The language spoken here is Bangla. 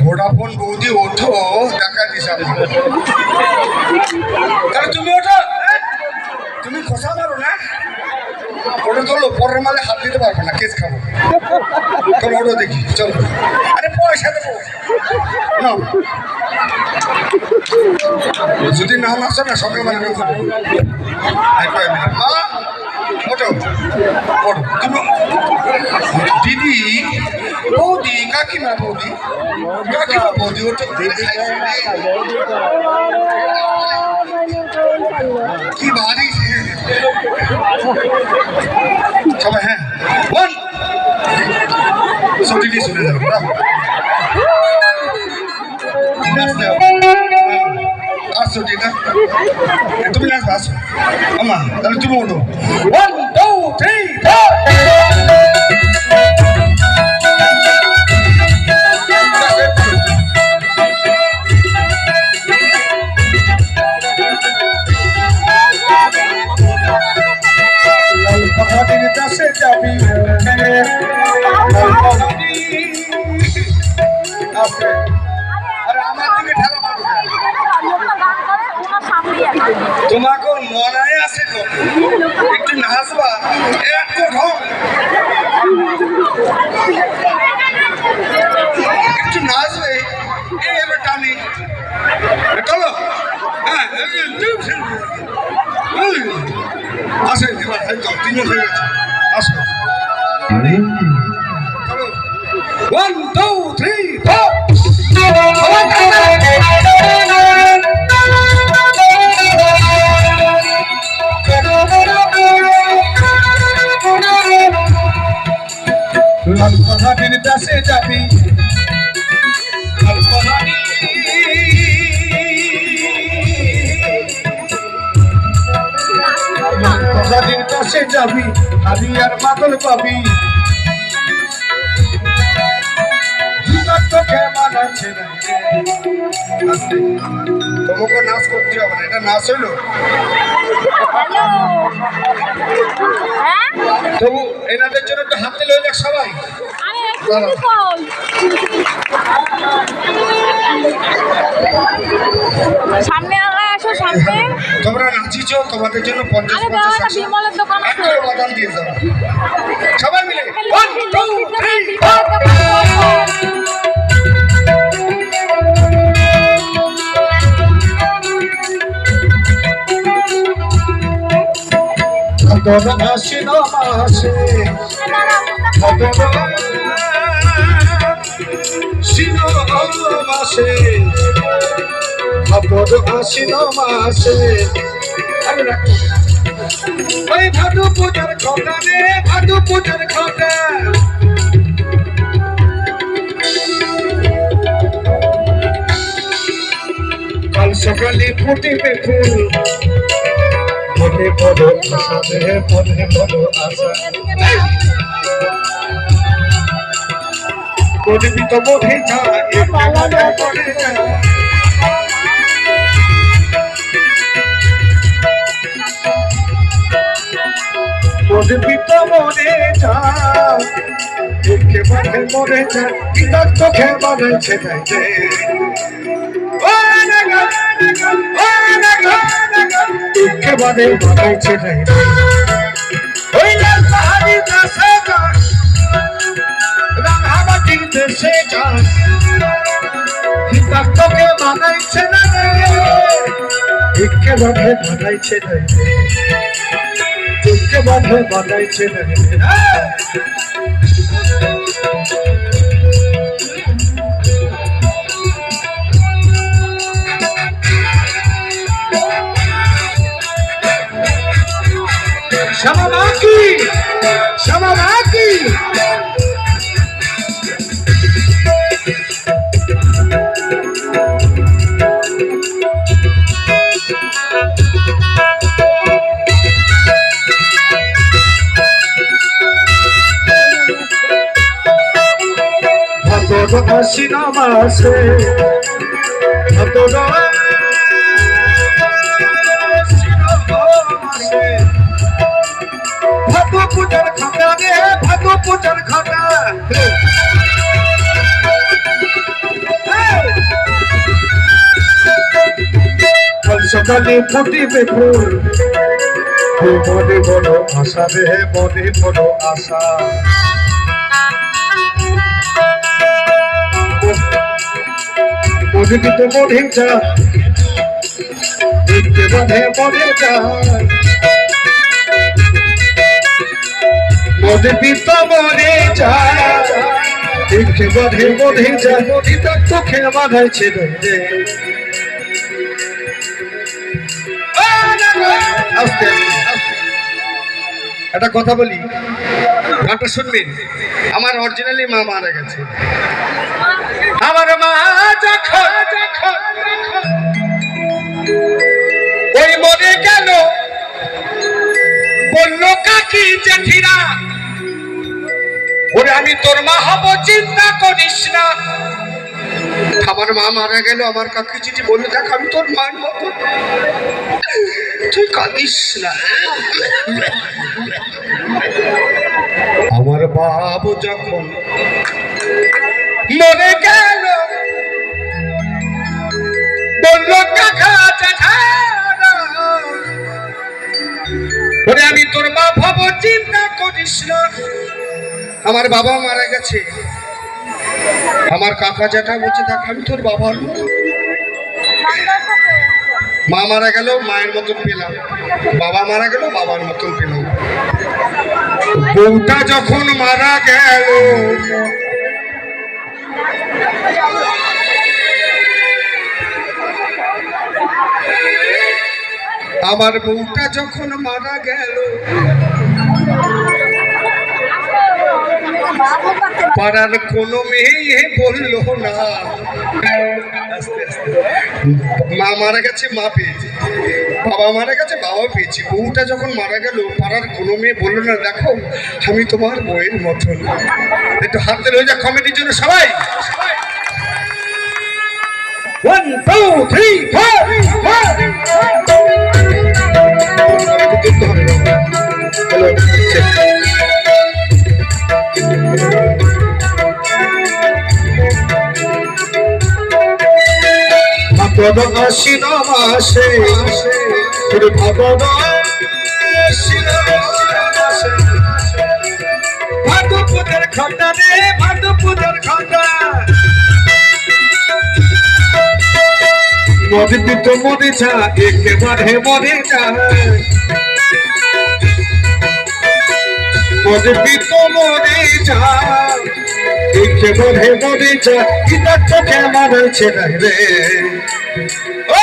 ভোডাফোন বৌদি ওঠো টাকা দিশাবে তাহলে তুমি ওঠো তুমি খোসা মারো না ওটা তোলো পরের মালে হাত দিতে পারবে না কেস খাবো চলো ওটা দেখি চলো আরে পয়সা দেবো না যদি নাম আসে না সকালবেলা ওঠো ওঠো তুমি দিদি বৌদি কাকিমা বৌদি ওঠো কি বাড়ি সবাই হ্যাঁ বল সঠিকই শুনে যাবো আসো ঠিক আছে তুমি নাচবে আসো আমা তাহলে তুমি ওঠো 1 2 3 4 যাবি তোমাকে মনে আছে তো একটু নাচবা একটু একটু নাচবে এবার টানি চলো হ্যাঁ আসে এবার তিন হয়ে গেছে আসো চলো 1 2 3 লালপাহাড়ির দেশে যাবি লালপাহাড়ির দেশে যাবি হারি আর বাদল পাবি তোকে মানাচ্ছে না তোমাকে নাচ করতে হবে না এটা নাচ হইলো তবু এনাদের জন্য একটু হাতে লয়ে যাক সবাই সামনে আসো সামনে তোমরা নাচিছ তোমাদের জন্য 50 বাদাম দিয়ে যাও সবাই মিলে 1 2 3 কত আসে না মাসে কত শিনো মাসে কত আসে না মাসে ওই ভাদু পূজার খোটা রে ভাদু পূজার খোটা কাল সকালে ফুটিবে ফুল মনে বড় আশা দেহে মনে বড় আশা করবি তো বোধে যা করবি তো মনে যা একেবারে মরে যা কিতাব চোখে বানাইছে তাইতে একেবারে বানাইছে তাইতে ওই লালপাহাড়ির দেশে যা রাঙামাটির দেশে যা কিতাব চোখে বানাইছে না একেবারে বানাইছে তাইতে একেবারে বানাইছে তাইতে Shamamaki! Shamamaki! Bhato Ashinamase Bhato পূজার খাতা রে ভাদু পূজার খাতা সকালে ফুটিবে ফুল মনে বড় আশা রে মনে বড় আশা মনে কিন্তু মনে যা দেখতে বাঁধে মনে যা মনে পিত মনে যা দেখতে বাঁধে মনে যা নদী তার চোখে বাঁধাইছে রে একটা কথা বলি গানটা শুনবেন আমার অরিজিনালি মা মারা গেছে আমার মা যখন ওই মরে গেল বললো কাকি জেঠিরা ওরে আমি তোর মা হব চিন্তা করিস না আমার মা মারা গেল আমার কাকি চিঠি বললো দেখ আমি তোর মার মতো তুই কাঁদিস না আমার বাবু যখন মরে গেল বললো কাকা জ্যাঠারা ওরে আমি তোর মা ভাব চিন্তা করিস না আমার বাবা মারা গেছে আমার কাকা জ্যাঠা বলছে দেখ আমি তোর বাবার মতো মা মারা গেল মায়ের মতন পেলাম বাবা মারা গেল বাবার মতন পেলাম বউটা যখন মারা গেল আমার বউটা যখন মারা গেল পাড়ার কোনো মেয়ে বললো না মা মারা গেছে মা পেয়েছি বাবা মারা গেছে বাবা পেয়েছি বউটা যখন মারা গেল পাড়ার কোনো মেয়ে বললো না দেখো আমি তোমার বউয়ের মতন একটু হাত দিলে হয়ে যাক কমেডির জন্য সবাই 1 2 3 4 আশ্বিন মাসে ভাদর ভাদু পূজার ঘটা রে ভাদু পূজার ঘটা মনে দিত মনে যা একেবারে মনে যা মনে দিত মনে যা একেবারে মনে যা ইতার চোখে মারাইছে রে ও